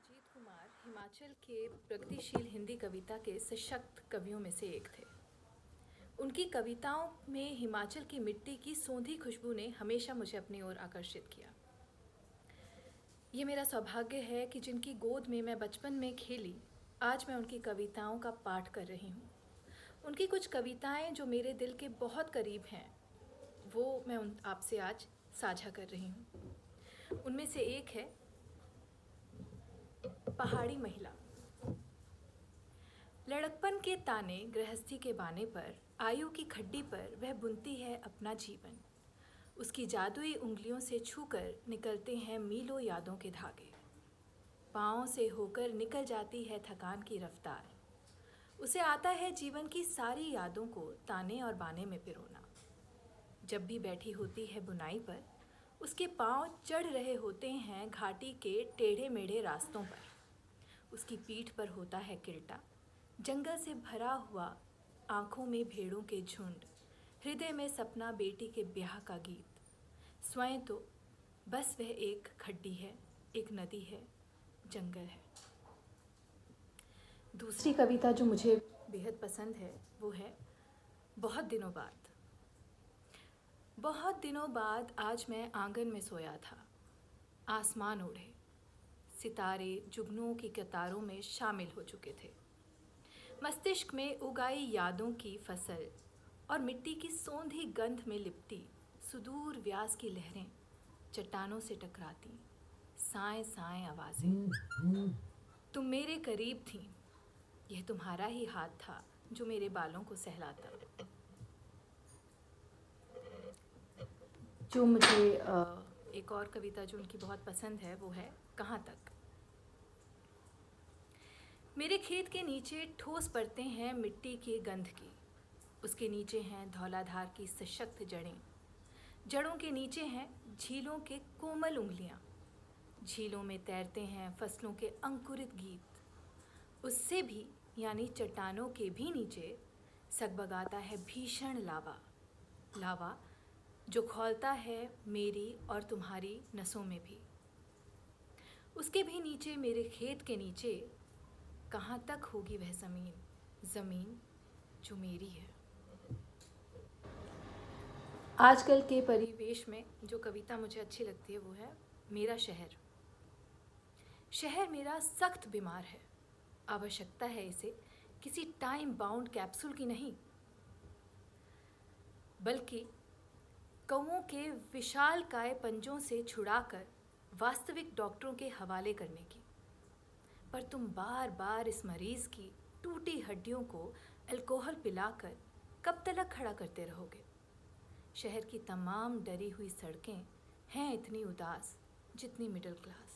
अजीत कुमार हिमाचल के प्रगतिशील हिंदी कविता के सशक्त कवियों में से एक थे। उनकी कविताओं में हिमाचल की मिट्टी की सोंधी खुशबू ने हमेशा मुझे अपनी ओर आकर्षित किया। ये मेरा सौभाग्य है कि जिनकी गोद में मैं बचपन में खेली, आज मैं उनकी कविताओं का पाठ कर रही हूँ। उनकी कुछ कविताएं जो मेरे दिल के बहुत करीब हैं, वो मैं आपसे आज साझा कर रही हूँ। उनमें से एक है पहाड़ी महिला। लड़कपन के ताने गृहस्थी के बाने पर, आयु की खड्डी पर वह बुनती है अपना जीवन। उसकी जादुई उंगलियों से छूकर निकलते हैं मीलों यादों के धागे। पाँव से होकर निकल जाती है थकान की रफ्तार। उसे आता है जीवन की सारी यादों को ताने और बाने में पिरोना। जब भी बैठी होती है बुनाई पर, उसके पाँव चढ़ रहे होते हैं घाटी के टेढ़े मेढ़े रास्तों पर। उसकी पीठ पर होता है किल्टा, जंगल से भरा हुआ, आँखों में भेड़ों के झुंड, हृदय में सपना बेटी के ब्याह का गीत। स्वयं तो बस वह एक खड्डी है, एक नदी है, जंगल है। दूसरी कविता जो मुझे बेहद पसंद है वो है बहुत दिनों बाद। बहुत दिनों बाद आज मैं आंगन में सोया था। आसमान ओढ़े, सितारे जुगनुओं की कतारों में शामिल हो चुके थे। मस्तिष्क में उगाई यादों की फसल और मिट्टी की सोंधी गंध में लिपटी सुदूर व्यास की लहरें चट्टानों से टकराती, साएं साएं आवाजें। तुम मेरे करीब थीं, यह तुम्हारा ही हाथ था जो मेरे बालों को सहलाता। जो मुझे एक और कविता जो उनकी बहुत पसंद है वो है कहाँ तक। मेरे खेत के नीचे ठोस परतें हैं मिट्टी की गंध की। उसके नीचे हैं धौलाधार की सशक्त जड़ें। जड़ों के नीचे हैं झीलों के कोमल उंगलियां। झीलों में तैरते हैं फसलों के अंकुरित गीत। उससे भी यानी चट्टानों के भी नीचे सकबगाता है भीषण लावा। लावा जो खौलता है मेरी और तुम्हारी नसों में भी। उसके भी नीचे, मेरे खेत के नीचे, कहाँ तक होगी वह ज़मीन, ज़मीन जो मेरी है। आजकल के परिवेश में जो कविता मुझे अच्छी लगती है वो है मेरा शहर। शहर मेरा सख्त बीमार है। आवश्यकता है इसे किसी टाइम बाउंड कैप्सूल की नहीं, बल्कि कौओं के विशालकाय पंजों से छुड़ाकर वास्तविक डॉक्टरों के हवाले करने की। पर तुम बार बार इस मरीज की टूटी हड्डियों को अल्कोहल पिलाकर कब तक खड़ा करते रहोगे। शहर की तमाम डरी हुई सड़कें हैं इतनी उदास जितनी मिडिल क्लास।